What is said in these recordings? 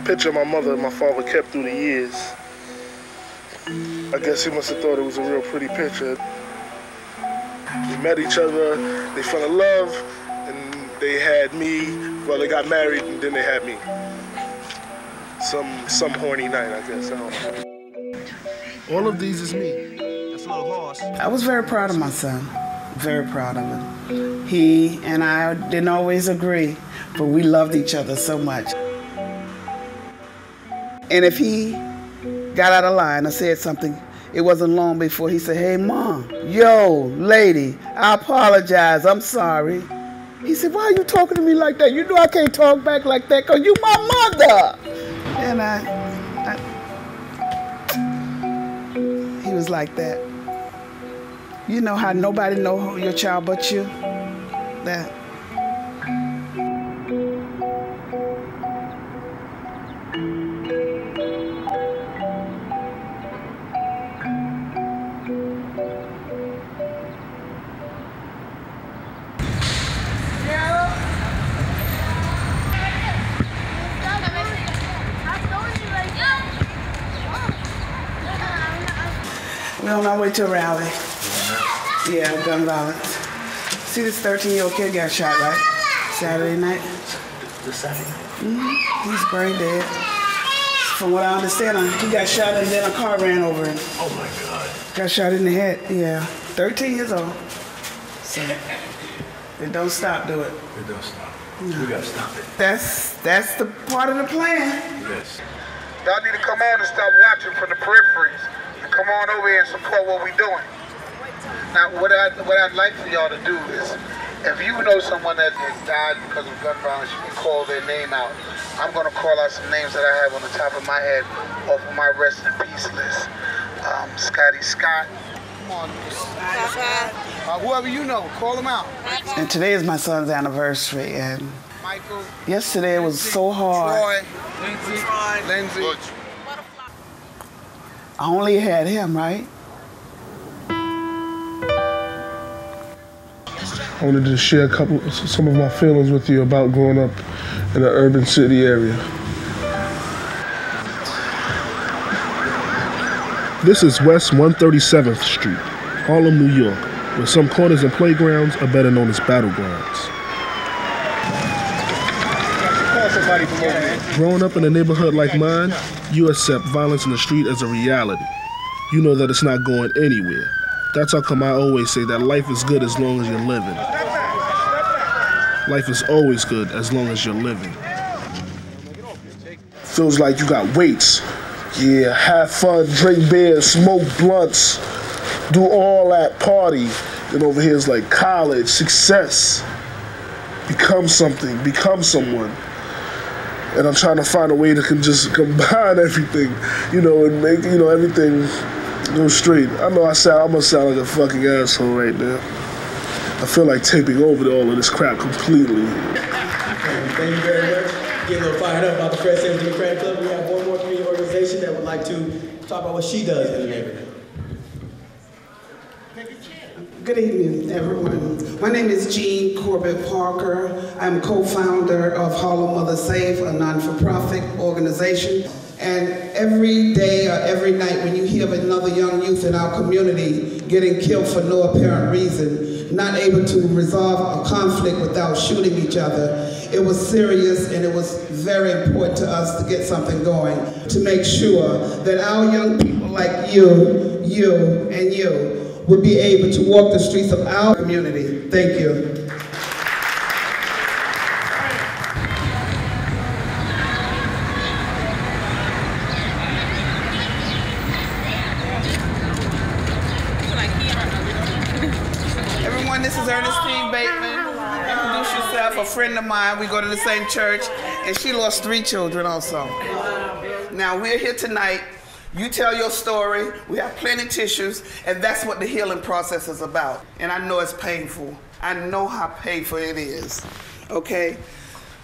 picture my mother and my father kept through the years. I guess he must have thought it was a real pretty picture. They met each other, they fell in love, and they had me. Well, they got married and then they had me. Some horny night, I guess. I don't know. All of these is me. That's a little horse. I was very proud of my son. Very proud of him. He and I didn't always agree, but we loved each other so much. And if he got out of line or said something, it wasn't long before he said, "Hey, Mom, yo, lady, I apologize, I'm sorry." He said, "Why are you talking to me like that? You know I can't talk back like that because you my mother." And he was like that. You know how nobody know your child but you? That. We're on our way to a rally. Yeah, gun violence. See, this 13-year-old kid got shot, right? Saturday night. This Saturday? He's brain dead. From what I understand, he got shot and then a car ran over him. Oh my God. Got shot in the head, yeah. 13 years old. So, it don't stop, do it? It don't stop. No. We gotta stop it. That's the part of the plan. Yes. Y'all need to come on and stop watching from the peripheries. And come on over here and support what we're doing. Now, what I'd like for y'all to do is, if you know someone that has died because of gun violence, you can call their name out. I'm going to call out some names that I have on the top of my head off of my rest in peace list. Scotty Scott. Come on. Whoever you know, call them out. And today is my son's anniversary, and Michael. Yesterday it was so hard. Troy. Lindsay. I only had him, right? I wanted to share some of my feelings with you about growing up in an urban city area. This is West 137th Street, Harlem, New York, where some corners and playgrounds are better known as battlegrounds. Growing up in a neighborhood like mine, you accept violence in the street as a reality. You know that it's not going anywhere. That's how come I always say that life is good as long as you're living. Life is always good as long as you're living. Feels like you got weights. Yeah, have fun, drink beer, smoke blunts, do all that, party. And over here is like college, success. Become something, become someone. And I'm trying to find a way to just combine everything, and make, everything go straight. I know I'm gonna sound like a fucking asshole right now. I feel like taping over all of this crap completely. Thank you very much. Get a little fired up about the Fresh Center Democratic Club. We have one more community organization that would like to talk about what she does in the neighborhood. Good evening, everyone. My name is Jean Corbett-Parker. I'm co-founder of Harlem Mothers Safe, a non-for-profit organization. And every day or every night when you hear of another young youth in our community getting killed for no apparent reason, not able to resolve a conflict without shooting each other, it was serious and it was very important to us to get something going to make sure that our young people like you, and you would be able to walk the streets of our community. Thank you. This is Ernestine Bateman. Introduce yourself, a friend of mine. We go to the same church, and she lost 3 children also. Now, we're here tonight. You tell your story. We have plenty of tissues, and that's what the healing process is about. And I know it's painful. I know how painful it is, okay?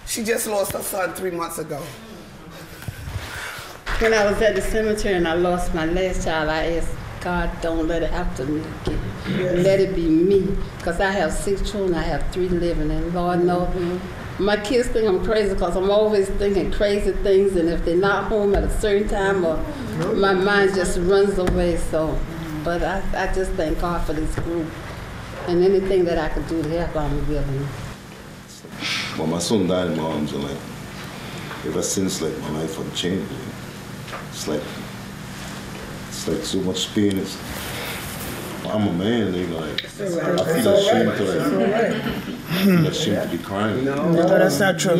She just lost her son 3 months ago. When I was at the cemetery and I lost my last child, I asked God, don't let it happen to me again. Yes. Let it be me, because I have 6 children, I have 3 living, and Lord knows My kids think I'm crazy because I'm always thinking crazy things, and if they're not home at a certain time, or my mind just runs away. So, but I just thank God for this group, and anything that I could do to help, I'm willing. When my son died in my arms, and like ever since, like my life had changed. It's like so much pain. I'm a man, you know, like, I feel ashamed to be crying. No, that's not true.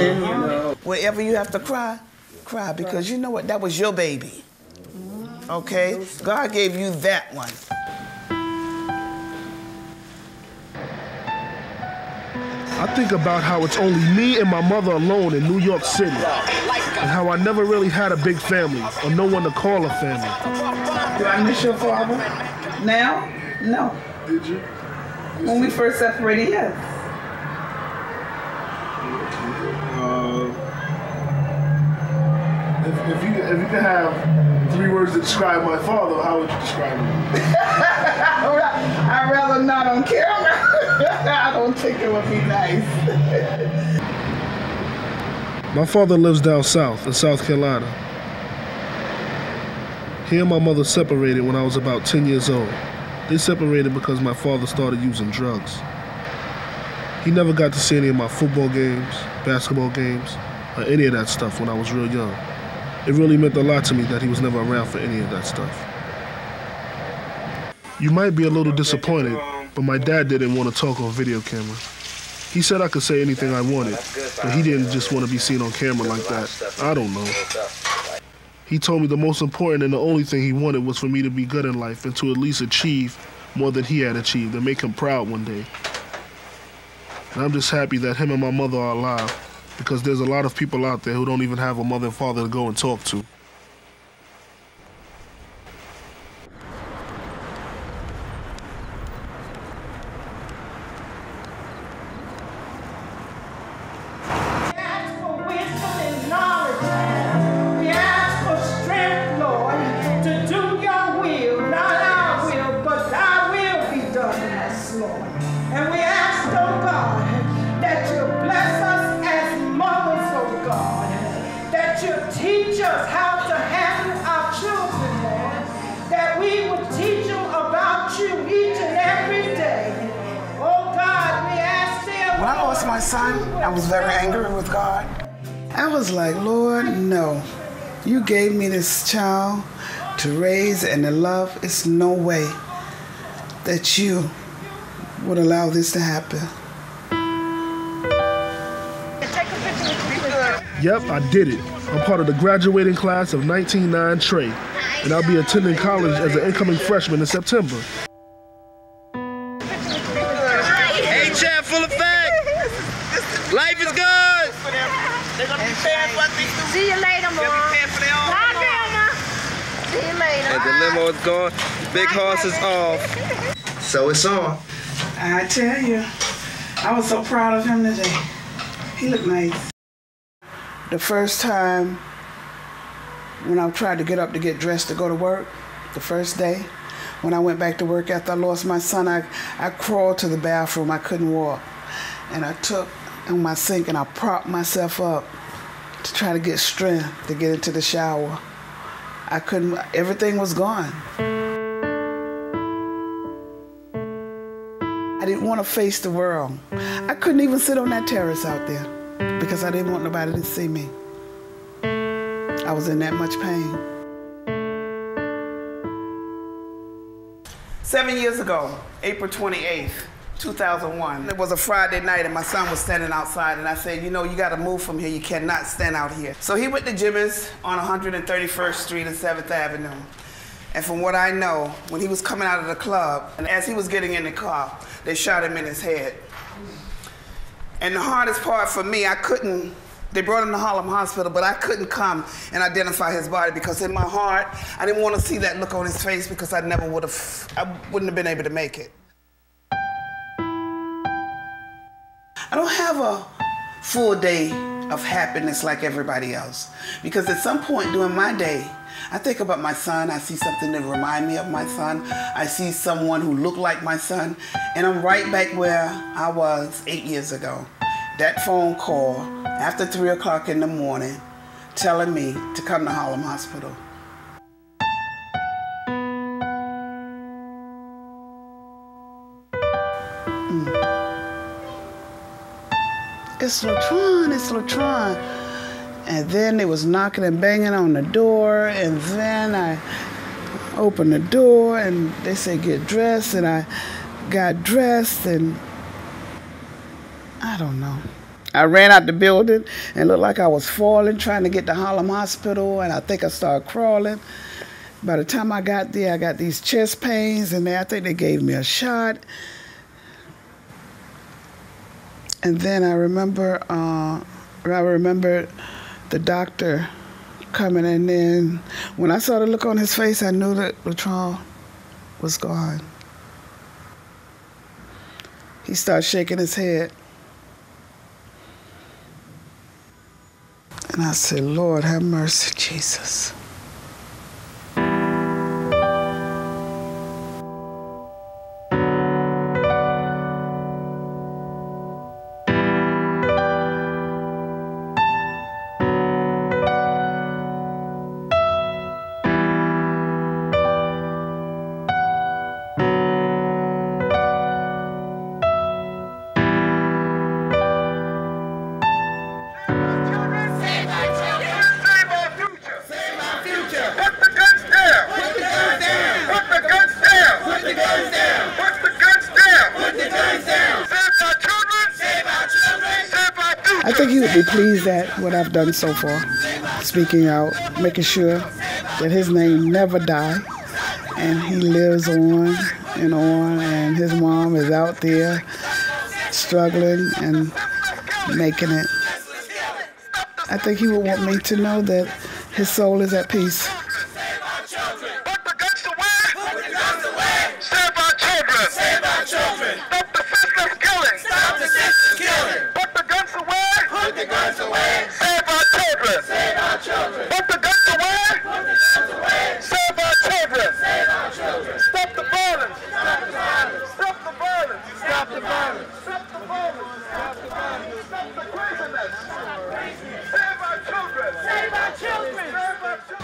Wherever you have to cry, cry, because you know what? That was your baby. Okay? God gave you that one. I think about how it's only me and my mother alone in New York City, and how I never really had a big family or no one to call a family. Do I miss your father? Now? No. Did you? When we first separated, yes. If you could have 3 words to describe my father, how would you describe him? I'd rather not on camera. I don't think it would be nice. My father lives down south in South Carolina. He and my mother separated when I was about 10 years old. They separated because my father started using drugs. He never got to see any of my football games, basketball games, or any of that stuff when I was real young. It really meant a lot to me that he was never around for any of that stuff. You might be a little disappointed, but my dad didn't want to talk on video camera. He said I could say anything I wanted, but he didn't just want to be seen on camera like that. I don't know. He told me the most important and the only thing he wanted was for me to be good in life and to at least achieve more than he had achieved and make him proud one day. And I'm just happy that him and my mother are alive, because there's a lot of people out there who don't even have a mother and father to go and talk to. When I lost my son, I was very angry with God. I was like, Lord, no. You gave me this child to raise and to love. It's no way that you would allow this to happen. Yep, I did it. I'm part of the graduating class of 1909 Trey, and I'll be attending college as an incoming freshman in September. Hey, Chad, full of facts. Life is good. See you later, Mom. Bye, Grandma. See you later. And the limo is gone. Big horse is off. So it's on. I tell you, I was so proud of him today. He looked nice. The first time when I tried to get up to get dressed to go to work, the first day, when I went back to work after I lost my son, I crawled to the bathroom. I couldn't walk. And I took on my sink and I propped myself up to try to get strength to get into the shower. I couldn't, everything was gone. I didn't want to face the world. I couldn't even sit on that terrace out there because I didn't want nobody to see me. I was in that much pain. 7 years ago, April 28th, 2001. It was a Friday night and my son was standing outside and I said, you know, you gotta move from here. You cannot stand out here. So he went to Jimmy's on 131st Street and 7th Avenue. And from what I know, when he was coming out of the club, and as he was getting in the car, they shot him in his head. And the hardest part for me, they brought him to Harlem Hospital, but I couldn't come and identify his body because in my heart, I didn't want to see that look on his face because I wouldn't have been able to make it. I don't have a full day of happiness like everybody else because at some point during my day, I think about my son, I see something that reminds me of my son, I see someone who looked like my son, and I'm right back where I was 8 years ago. that phone call after 3 o'clock in the morning telling me to come to Harlem Hospital. It's Latron, it's Latron. And then they was knocking and banging on the door, and then I opened the door and they said get dressed, and I got dressed, and I don't know. I ran out the building and looked like I was falling trying to get to Harlem Hospital, and I think I started crawling. By the time I got there, I got these chest pains, and I think they gave me a shot. And then I remember the doctor coming, and then when I saw the look on his face, I knew that Latron was gone. He started shaking his head. And I said, Lord, have mercy, Jesus. I think he would be pleased at what I've done so far, speaking out, making sure that his name never die, and he lives on, and his mom is out there struggling and making it. I think he would want me to know that his soul is at peace.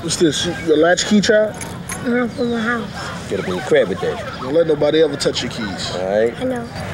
What's this? Your latchkey child? For my house. Get up in your crib with that. Don't let nobody ever touch your keys. All right? I know.